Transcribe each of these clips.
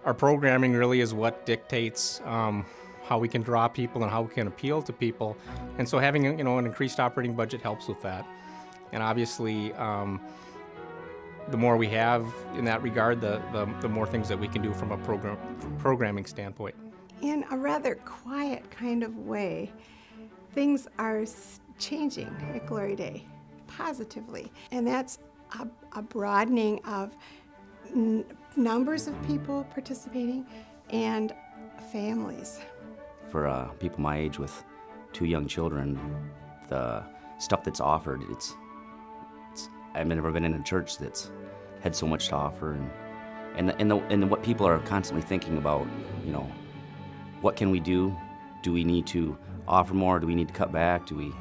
our programming really is what dictates how we can draw people and how we can appeal to people. And so having an increased operating budget helps with that. And obviously, the more we have in that regard, the more things that we can do from a programming standpoint. In a rather quiet kind of way, things are changing at Gloria Dei positively. And that's a broadening of numbers of people participating and families. For people my age with 2 young children, the stuff that's offered, I've never been in a church that's had so much to offer, and what people are constantly thinking about, what can we do? Do we need to offer more? Do we need to cut back? Do we,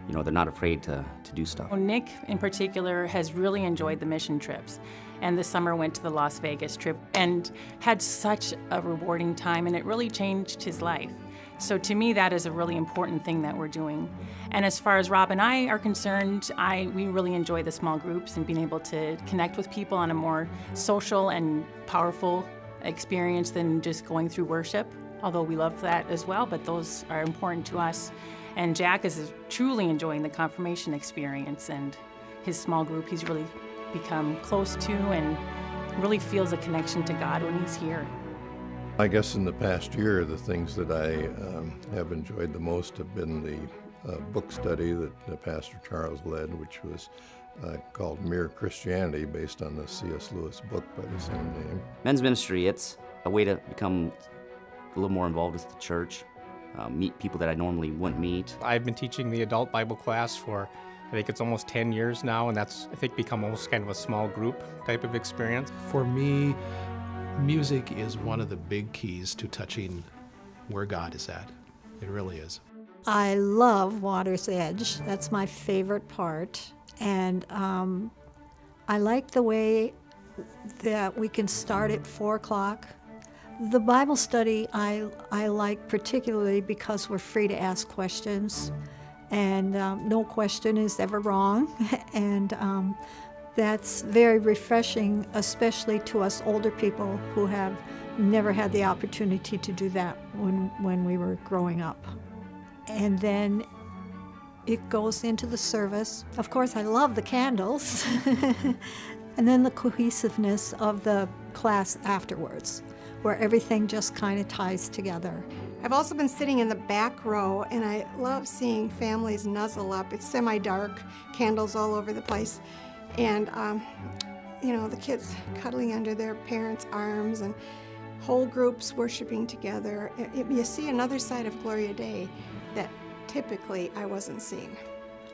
they're not afraid to do stuff. Well, Nick in particular has really enjoyed the mission trips, and this summer went to the Las Vegas trip and had such a rewarding time, and it really changed his life. So to me, that is a really important thing that we're doing. And as far as Rob and I are concerned, we really enjoy the small groups and being able to connect with people on a more social and powerful experience than just going through worship, although we love that as well, but those are important to us. And Jack is truly enjoying the confirmation experience and his small group. He's really become close to and really feels a connection to God when he's here. I guess in the past year, the things that I have enjoyed the most have been the book study that Pastor Charles led, which was called Mere Christianity, based on the C.S. Lewis book by the same name. Men's ministry, it's a way to become a little more involved with the church, meet people that I normally wouldn't meet. I've been teaching the adult Bible class for, I think it's almost 10 years now, and that's, I think, become almost kind of a small group type of experience. For me, music is one of the big keys to touching where God is at. It really is. I love Water's Edge. That's my favorite part. And I like the way that we can start at 4 o'clock. The Bible study I like particularly because we're free to ask questions, and no question is ever wrong. And that's very refreshing, especially to us older people who have never had the opportunity to do that when we were growing up. And then it goes into the service. Of course, I love the candles. And then the cohesiveness of the class afterwards, where everything just kind of ties together. I've also been sitting in the back row, and I love seeing families nuzzle up. It's semi-dark, candles all over the place. And, the kids cuddling under their parents' arms and whole groups worshiping together. You see another side of Gloria Dei that typically I wasn't seeing.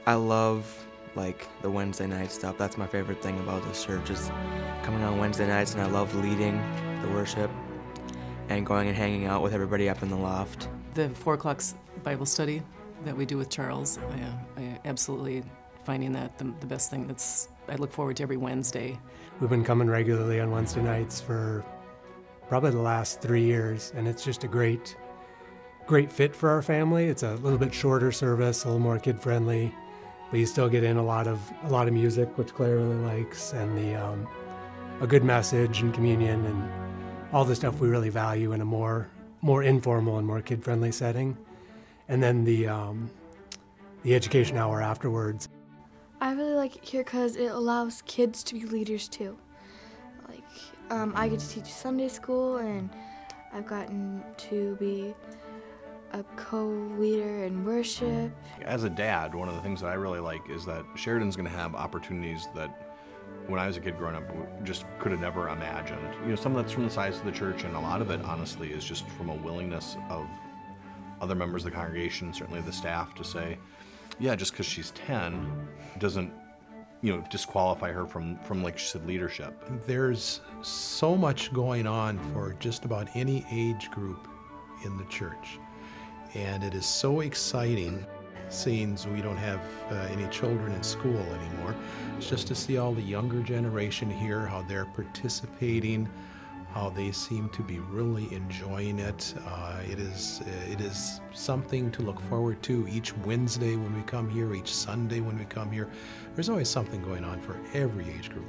I love, the Wednesday night stuff. That's my favorite thing about this church is coming on Wednesday nights, and I love leading the worship and going and hanging out with everybody up in the loft. The 4 o'clock Bible study that we do with Charles, I absolutely finding that the best thing. I look forward to every Wednesday. We've been coming regularly on Wednesday nights for probably the last 3 years, and it's just a great fit for our family. It's a little bit shorter service, a little more kid-friendly, but you still get in a lot of music, which Claire really likes, and a good message and communion and all the stuff we really value in a more informal and more kid-friendly setting. And then the education hour afterwards. I really like it here because it allows kids to be leaders too. I get to teach Sunday school, and I've gotten to be a co-leader in worship. As a dad, one of the things that I really like is that Sheridan's going to have opportunities that when I was a kid growing up, just could have never imagined. Some of that's from the size of the church, and a lot of it, honestly, is just from a willingness of other members of the congregation, certainly the staff, to say, yeah, just because she's 10 doesn't, disqualify her from, like she said, leadership. There's so much going on for just about any age group in the church, and it is so exciting. Seeing we don't have any children in school anymore, it's just to see all the younger generation here, how they're participating, how they seem to be really enjoying it. It is something to look forward to each Wednesday when we come here, each Sunday when we come here. There's always something going on for every age group.